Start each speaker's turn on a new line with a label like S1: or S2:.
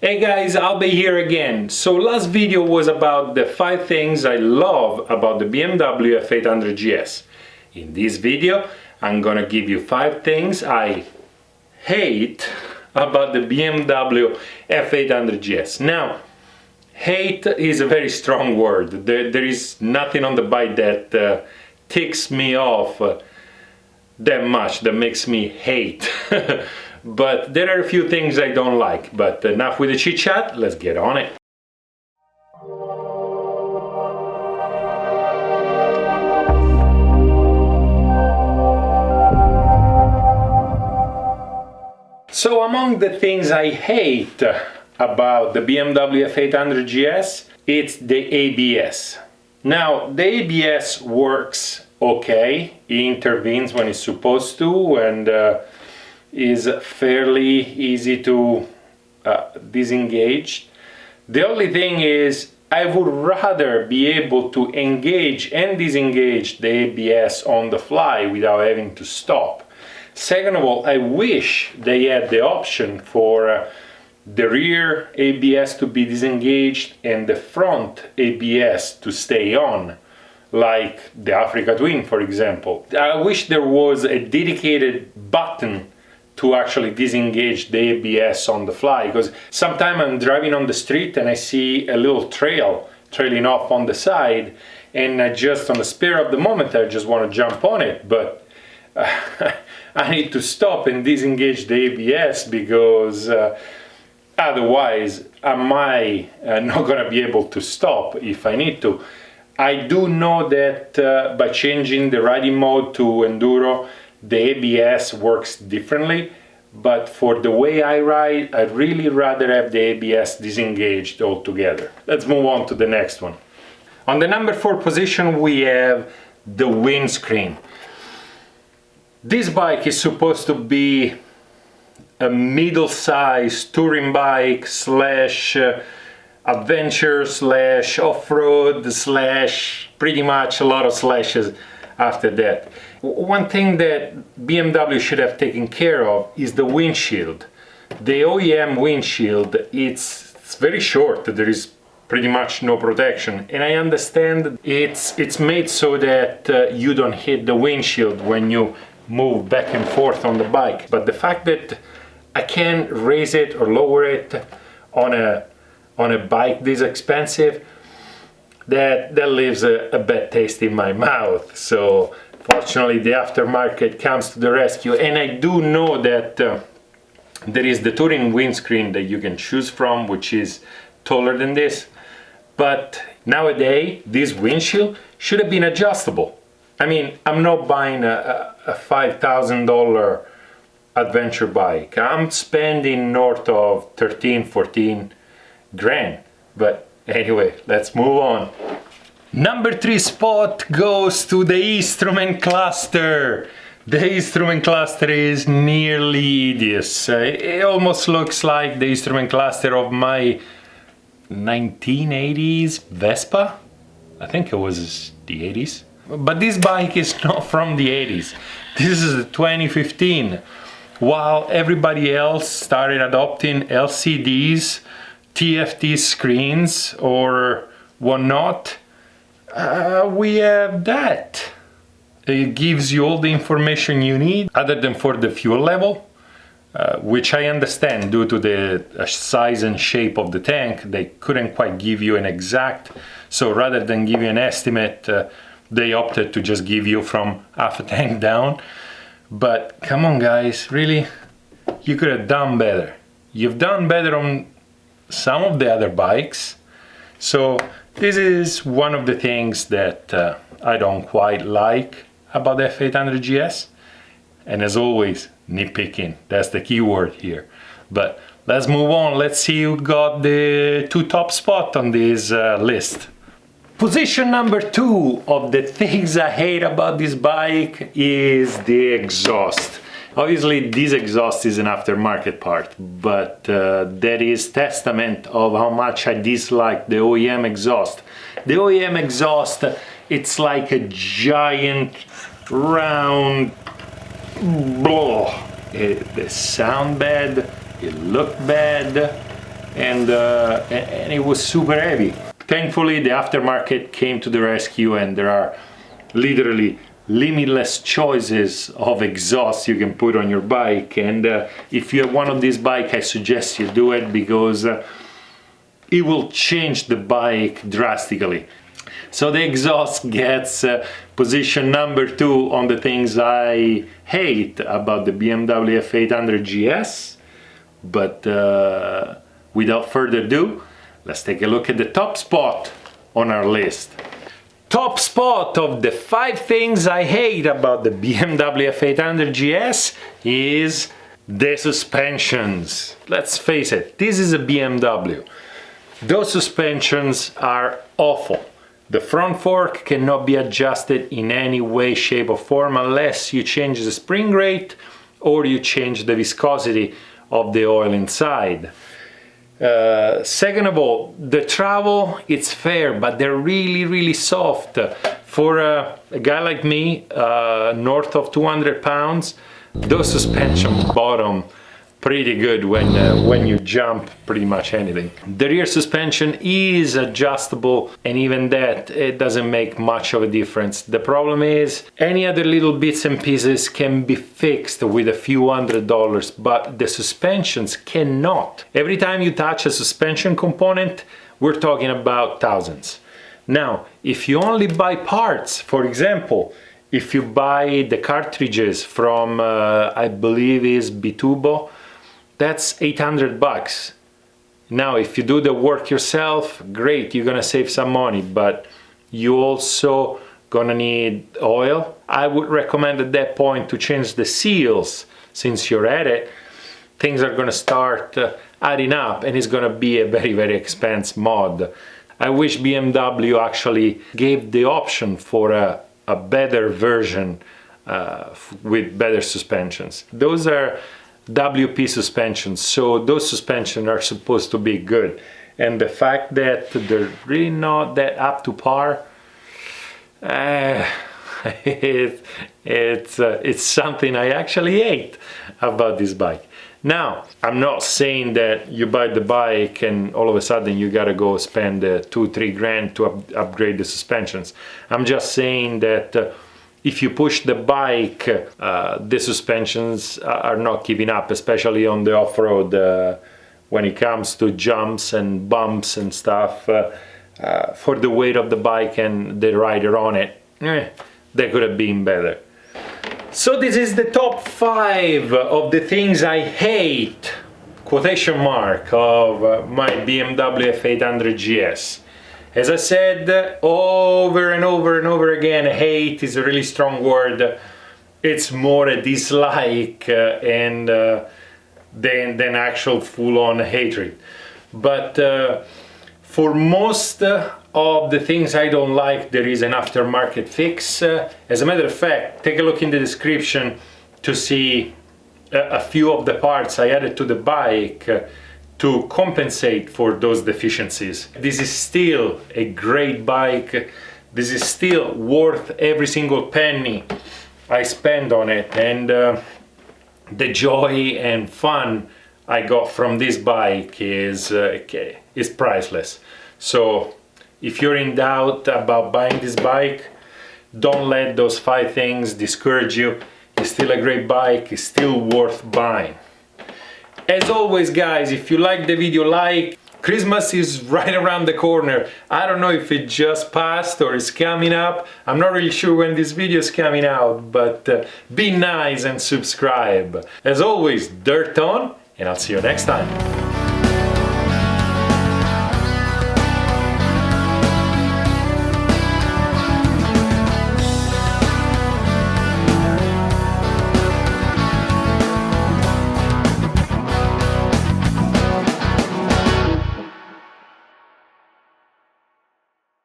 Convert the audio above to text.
S1: Hey guys, Albe here again. So last video was about the 5 things I love about the BMW F800GS. In this video, I'm gonna give you 5 things I hate about the BMW F800GS. Now, hate is a very strong word. There is nothing on the bike that ticks me off that much, that makes me hate. But there are a few things I don't like. But enough with the chit chat, let's get on it. So among the things I hate about the BMW F800GS, it's the ABS. Now, the ABS works okay, it intervenes when it's supposed to, and is fairly easy to disengage. The only thing is, I would rather be able to engage and disengage the ABS on the fly without having to stop. Second of all, I wish they had the option for the rear ABS to be disengaged and the front ABS to stay on, like the Africa Twin, for example. I wish there was a dedicated button to actually disengage the ABS on the fly, because sometimes I'm driving on the street and I see a little trailing off on the side, and I just, on the spur of the moment, I just want to jump on it, but I need to stop and disengage the ABS, because otherwise I might not gonna be able to stop if I need to. I do know that by changing the riding mode to Enduro, the ABS works differently, but for the way I ride, I'd really rather have the ABS disengaged altogether. Let's move on to the next one. On the number 4 position, we have the windscreen. This bike is supposed to be a middle-sized touring bike slash adventure slash off-road slash pretty much a lot of slashes after that. One thing that BMW should have taken care of is the windshield. The OEM windshield, it's very short, there is pretty much no protection, and I understand it's made so that you don't hit the windshield when you move back and forth on the bike, but the fact that I can raise it or lower it on a bike this expensive, that leaves a bad taste in my mouth. So fortunately the aftermarket comes to the rescue, and I do know that there is the touring windscreen that you can choose from, which is taller than this, but nowadays this windshield should have been adjustable. I mean, I'm not buying a $5,000 adventure bike. I'm spending north of 13-14 grand. But anyway, let's move on. Number 3 spot goes to the instrument cluster. The instrument cluster is nearly hideous. It almost looks like the instrument cluster of my 1980s Vespa. I think it was the 80s. But this bike is not from the 80s. This is 2015. While everybody else started adopting LCDs, TFT screens or whatnot, we have that. It gives you all the information you need, other than for the fuel level, which I understand due to the size and shape of the tank, they couldn't quite give you an exact, so rather than give you an estimate, they opted to just give you from half a tank down. But come on guys, really? You could have done better. You've done better on some of the other bikes. So this is one of the things that I don't quite like about the F800GS. And as always, nitpicking, that's the key word here. But let's move on, let's see who got the 2 top spot on this list. Position number 2 of the things I hate about this bike is the exhaust. Obviously this exhaust is an aftermarket part, but that is testament of how much I dislike the OEM exhaust. The OEM exhaust, it's like a giant round blah. It sound bad, it looked bad, and it was super heavy. Thankfully, the aftermarket came to the rescue, and there are literally limitless choices of exhaust you can put on your bike. And if you have one of these bikes, I suggest you do it, because it will change the bike drastically. So the exhaust gets position number 2 on the things I hate about the BMW F800GS. But without further ado, let's take a look at the top spot on our list. Top spot of the 5 things I hate about the BMW F800GS is the suspensions. Let's face it, this is a BMW. Those suspensions are awful. The front fork cannot be adjusted in any way, shape or form unless you change the spring rate or you change the viscosity of the oil inside. Second of all, the travel, it's fair, but they're really soft. For a guy like me, north of 200 pounds, those suspension bottom pretty good when you jump pretty much anything. The rear suspension is adjustable, and even that, it doesn't make much of a difference. The problem is any other little bits and pieces can be fixed with a few $100s, but the suspensions cannot. Every time you touch a suspension component, we're talking about thousands. Now, if you only buy parts, for example, if you buy the cartridges from, I believe is Bitubo, that's 800 bucks. Now, if you do the work yourself, great, you're gonna save some money, but you also gonna need oil. I would recommend at that point to change the seals. Since you're at it, things are gonna start adding up, and it's gonna be a very expensive mod. I wish BMW actually gave the option for a better version with better suspensions. Those are WP suspensions, so those suspensions are supposed to be good, and the fact that they're really not that up to par, it's something I actually hate about this bike. Now, I'm not saying that you buy the bike and all of a sudden you gotta go spend 2-3 grand to upgrade the suspensions. I'm just saying that if you push the bike, the suspensions are not keeping up, especially on the off-road when it comes to jumps and bumps and stuff. For the weight of the bike and the rider on it, they could have been better. So this is the top 5 of the things I hate, quotation mark, of my BMW F800GS. As I said over and over again, hate is a really strong word. It's more a dislike than actual full-on hatred. But for most of the things I don't like, there is an aftermarket fix. As a matter of fact, take a look in the description to see a few of the parts I added to the bike to compensate for those deficiencies. This is still a great bike. This is still worth every single penny I spend on it, and the joy and fun I got from this bike is priceless. So if you're in doubt about buying this bike, don't let those 5 things discourage you. It's still a great bike, it's still worth buying. As always, guys, if you like the video, like. Christmas is right around the corner. I don't know if it just passed or is coming up. I'm not really sure when this video is coming out, but be nice and subscribe. As always, dirt on, and I'll see you next time.